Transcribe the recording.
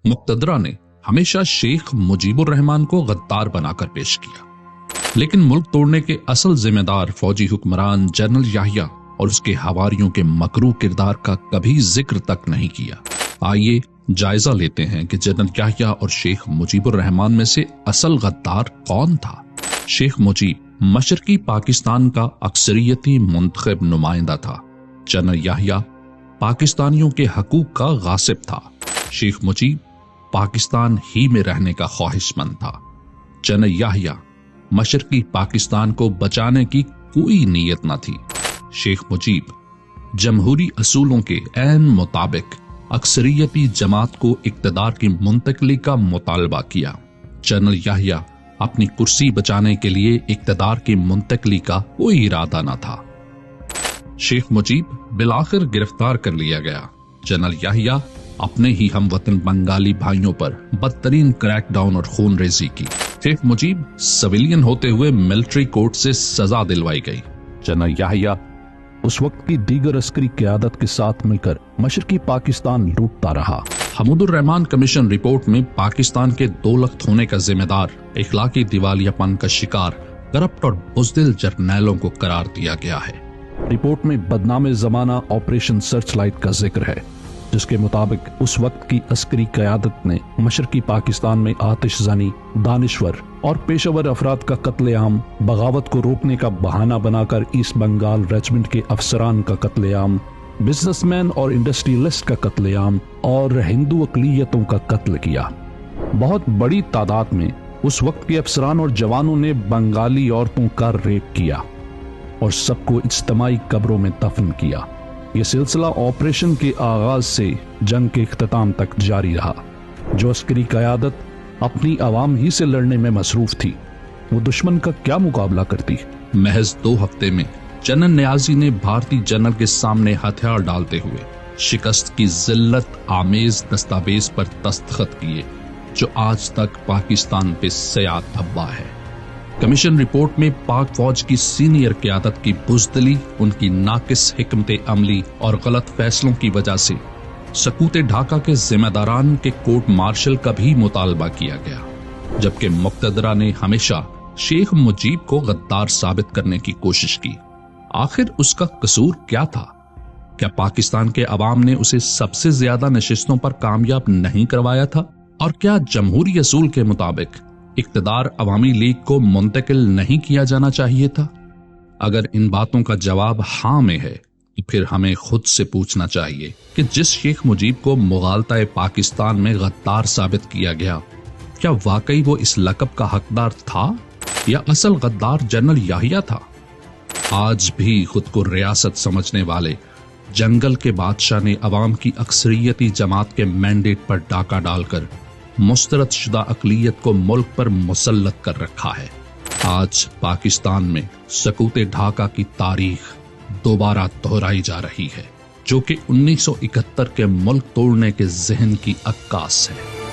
मुक्तदरा ने हमेशा शेख मुजीबुर रहमान को गद्दार बनाकर पेश किया, लेकिन मुल्क तोड़ने के असल जिम्मेदार फौजी हुक्मरान जनरल याहिया और उसके हवारियों के मकरू किरदार का कभी जिक्र तक नहीं किया। आइए जायजा लेते हैं कि जनरल याहिया और शेख मुजीबुर रहमान में से असल गद्दार कौन था। शेख मुजीब मशरकी पाकिस्तान का अक्सरियती मुंतखब नुमाइंदा था। जनरल याहिया पाकिस्तानियों के हकूक का गासिब था। शेख मुजीब पाकिस्तान ही में रहने का ख्वाहिशमंद था। जनरल याहिया मशरकी पाकिस्तान को बचाने की कोई नीयत न थी। शेख मुजीब जमहूरी असूलों के ऐन मुताबिक अक्सरियती जमात को इक्तदार की मुंतकली का मुतालबा किया। जनरल याहिया अपनी कुर्सी बचाने के लिए इक्तदार की मुंतकली का कोई इरादा न था। शेख मुजीब बिलाखिर गिरफ्तार कर लिया गया। जनरल याहिया अपने ही हमवतन बंगाली भाइयों पर बदतरीन क्रैकडाउन और खून रेजी की। शेख मुजीब सिविलियन होते हुए मिलिट्री कोर्ट से सजा दिलवाई गई। जनरल याहिया उस वक्त की दीगर अस्करी क़यादत के साथ मिलकर मशरकी पाकिस्तान लूटता रहा। हमूदुर रहमान कमीशन रिपोर्ट में पाकिस्तान के दो लख्त होने का जिम्मेदार, इखलाकी दिवालियापन का शिकार, करप्ट और बुज़दिल जर्नैलों को करार दिया गया है। रिपोर्ट में बदनाम जमाना ऑपरेशन सर्चलाइट का जिक्र है, जिसके मुताबिक उस वक्त की अस्करी क़यादत ने मशरकी पाकिस्तान में आतिशज़नी, दानिश्वर और पेशेवर अफराद का कत्लेआम, बगावत को रोकने का बहाना बनाकर ईस्ट बंगाल रेजिमेंट के अफसरान का कत्लेआम, बिजनेसमैन और इंडस्ट्रियलिस्ट का कत्लेआम और हिंदू अक़लियतों का कत्ल किया। बहुत बड़ी तादाद में उस वक्त के अफसरान और जवानों ने बंगाली औरतों का रेप किया और सबको इज्तिमाई कब्रों में दफन किया। ये सिलसिला ऑपरेशन के आगाज से जंग के इख्तिताम तक जारी रहा। जो अस्करी क़यादत अपनी आवाम ही से लड़ने में मसरूफ थी, वो दुश्मन का क्या मुकाबला करती। महज 2 हफ्ते में जनरल नियाजी ने भारतीय जनरल के सामने हथियार डालते हुए शिकस्त की जिल्लत आमेज दस्तावेज पर दस्तखत किए, जो आज तक पाकिस्तान पे सयाद धब्बा है। कमीशन रिपोर्ट में पाक फौज की सीनियर क़यादत की बुज़दिली, उनकी नाकिस हिकमत अमली और गलत फैसलों की वजह से सकूत ढाका के जिम्मेदारान के कोर्ट मार्शल का भी मुतालबा किया गया, जबकि मुक्तदरा ने हमेशा शेख मुजीब को गद्दार साबित करने की कोशिश की। आखिर उसका कसूर क्या था? क्या पाकिस्तान के अवाम ने उसे सबसे ज्यादा नशिस्तों पर कामयाब नहीं करवाया था? और क्या जमहूरी असूल के मुताबिक इक्तदार अवामी लीग को मुंतकिल नहीं किया जाना चाहिए था? अगर इन बातों का जवाब हाँ में है, तो फिर हमें खुद से पूछना चाहिए कि जिस शेख मुजीब को मुगालता पाकिस्तान में गद्दार साबित किया गया, क्या वाकई वो इस लक़ब का हकदार था या असल गद्दार जनरल याहिया था? आज भी खुद को रियासत समझने वाले जंगल के बादशाह ने अवाम की अक्सरियती जमात के मैंडेट पर डाका डालकर मुस्तरद शुदा अक़लियत को मुल्क पर मुसल्लत कर रखा है। आज पाकिस्तान में सकूत ढाका की तारीख दोबारा दोहराई जा रही है, जो कि 1971 के मुल्क तोड़ने के ज़हन की अक्कास है।